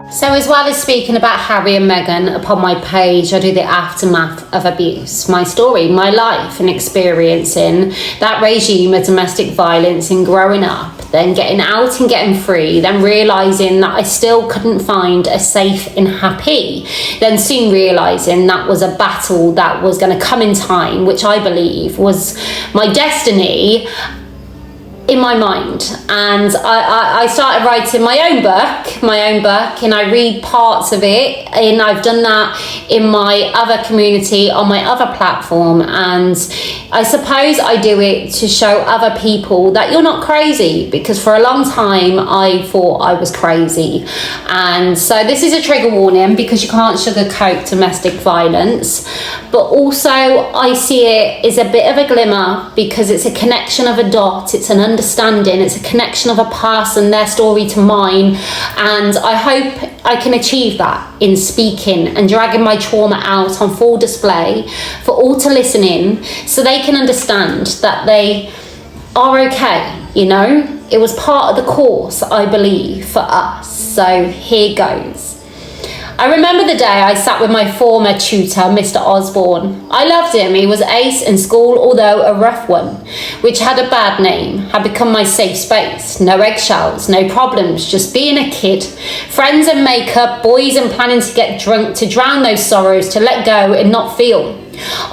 So as well as speaking about Harry and Meghan upon my page, I do the aftermath of abuse, my story, my life, and experiencing that regime of domestic violence and growing up, then getting out and getting free, then realising that I still couldn't find a safe and happy, then soon realising that was a battle that was going to come in time, which I believe was my destiny in my mind. And I started writing my own book, and I read parts of it, and I've done that in my other community on my other platform. And I suppose I do it to show other people that you're not crazy, because for a long time I thought I was crazy. And so this is a trigger warning, because you can't sugarcoat domestic violence, but also I see it as a bit of a glimmer, because it's a connection of a dot, it's an understanding, it's a connection of a person, their story to mine. And I hope I can achieve that in speaking and dragging my trauma out on full display for all to listen in, so they can understand that they are okay. You know, it was part of the course, I believe, for us. So here goes. I remember the day I sat with my former tutor, Mr. Osborne. I loved him. He was ace in school, although a rough one, which had a bad name, had become my safe space. No eggshells, no problems, just being a kid. Friends and makeup, boys and planning to get drunk, to drown those sorrows, to let go and not feel.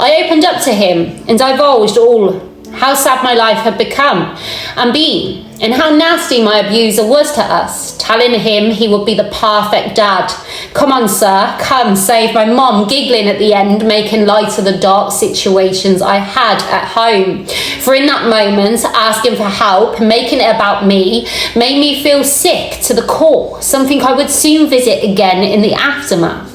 I opened up to him and divulged all, how sad my life had become and been, and how nasty my abuser was to us, telling him he would be the perfect dad. Come on, sir, come save my mom, giggling at the end, making light of the dark situations I had at home. For in that moment, asking for help, making it about me, made me feel sick to the core, something I would soon visit again in the aftermath.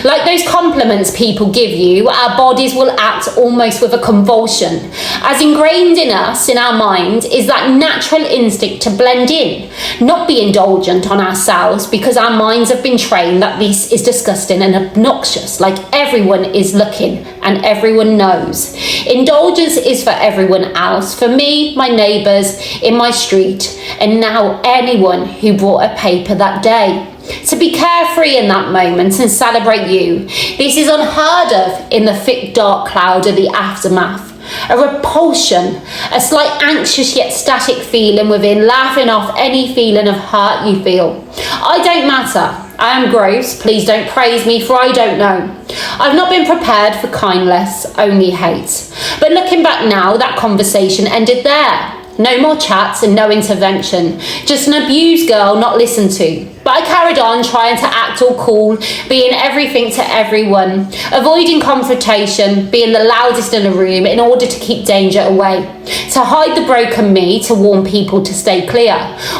Like those compliments people give you, our bodies will act almost with a convulsion. As ingrained in us, in our mind, is that natural instinct to blend in, not be indulgent on ourselves, because our minds have been trained that this is disgusting and obnoxious, like everyone is looking and everyone knows. Indulgence is for everyone else, for me, my neighbours, in my street, and now anyone who brought a paper that day. To be carefree in that moment and celebrate you. This is unheard of in the thick dark cloud of the aftermath. A repulsion, a slight anxious yet static feeling within, laughing off any feeling of hurt you feel. I don't matter. I am gross. Please don't praise me, for I don't know. I've not been prepared for kindness, only hate. But looking back now, that conversation ended there. No more chats and no intervention. Just an abused girl not listened to. But I carried on trying to act all cool, being everything to everyone, avoiding confrontation, being the loudest in the room in order to keep danger away, to hide the broken me, to warn people to stay clear,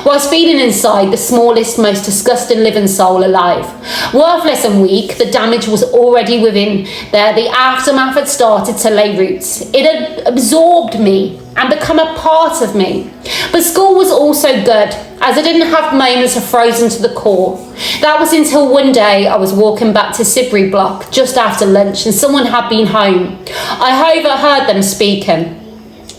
whilst feeling inside the smallest, most disgusting living soul alive. Worthless and weak, the damage was already within there. The aftermath had started to lay roots. It had absorbed me and become a part of me. But school was also good, as I didn't have moments of frozen to the core. That was until one day I was walking back to Sidbury Block just after lunch, and someone had been home. I overheard them speaking.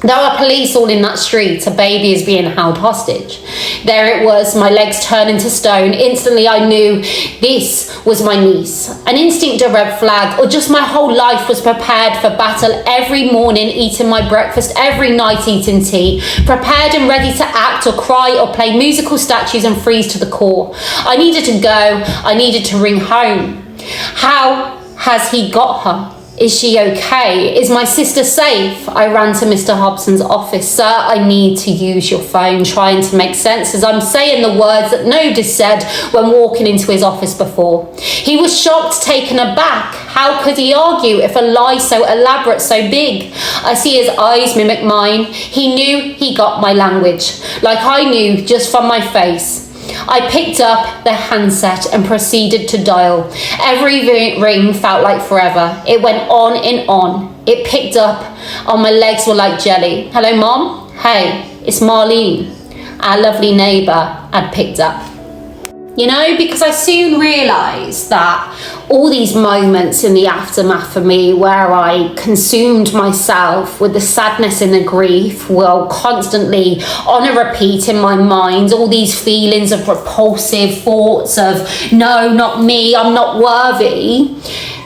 There are police all in that street. A baby is being held hostage. There it was, my legs turning to stone. Instantly I knew this was my niece. An instinct, a red flag, or just my whole life was prepared for battle. Every morning eating my breakfast, every night eating tea, prepared and ready to act or cry or play musical statues and freeze to the core. I needed to go. I needed to ring home. How has he got her? Is she okay? Is my sister safe? I ran to Mr. Hobson's office. Sir, I need to use your phone, trying to make sense as I'm saying the words that nobody said when walking into his office before. He was shocked, taken aback. How could he argue if a lie so elaborate, so big? I see his eyes mimic mine. He knew he got my language, like I knew just from my face. I picked up the handset and proceeded to dial. Every ring felt like forever. It went on and on. It picked up. Oh, my legs were like jelly. Hello, Mom? Hey, it's Marlene. Our lovely neighbour had picked up. you know, because I soon realised that all these moments in the aftermath for me where I consumed myself with the sadness and the grief were constantly on a repeat in my mind. All these feelings of repulsive thoughts of, no, not me, I'm not worthy.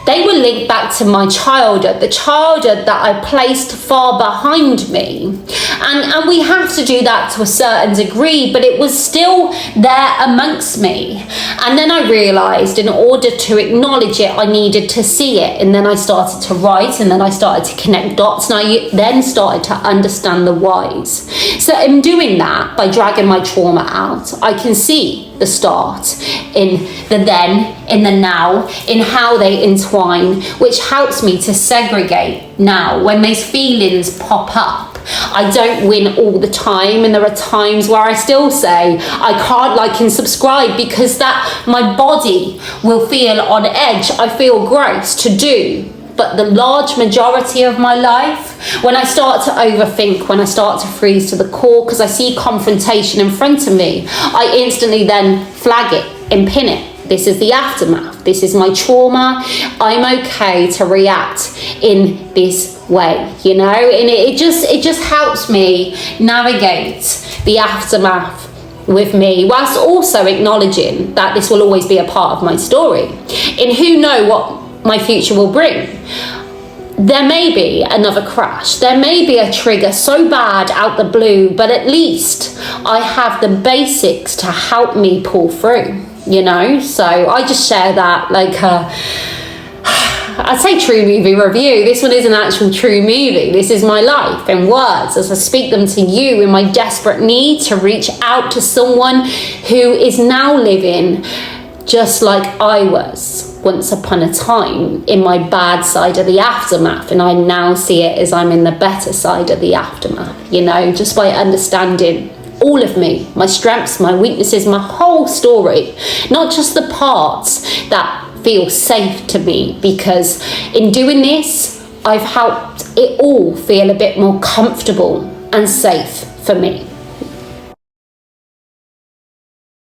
They were linked back to my childhood, the childhood that I placed far behind me. And we have to do that to a certain degree, but it was still there amongst me. And then I realised in order to acknowledge it, I needed to see it. And then I started to write, and then I started to connect dots, and I then started to understand the whys. So in doing that, by dragging my trauma out, I can see the start in the then, in the now, in how they entwine, which helps me to segregate now when these feelings pop up. I don't win all the time, and there are times where I still say I can't like and subscribe because that my body will feel on edge. I feel gross to do. But the large majority of my life, when I start to overthink, when I start to freeze to the core because I see confrontation in front of me, I instantly then flag it and pin it. This is the aftermath. This is my trauma. I'm okay to react in this way, you know? And it just helps me navigate the aftermath with me, whilst also acknowledging that this will always be a part of my story. And who knows what my future will bring. There may be another crash, there may be a trigger so bad out the blue, but at least I have the basics to help me pull through, you know. So I just share that like I'd say true movie review. This one is an actual true movie. This is my life in words as I speak them to you in my desperate need to reach out to someone who is now living just like I was once upon a time in my bad side of the aftermath, and I now see it as I'm in the better side of the aftermath, you know, just by understanding all of me, my strengths, my weaknesses, my whole story, not just the parts that feel safe to me, because in doing this, I've helped it all feel a bit more comfortable and safe for me.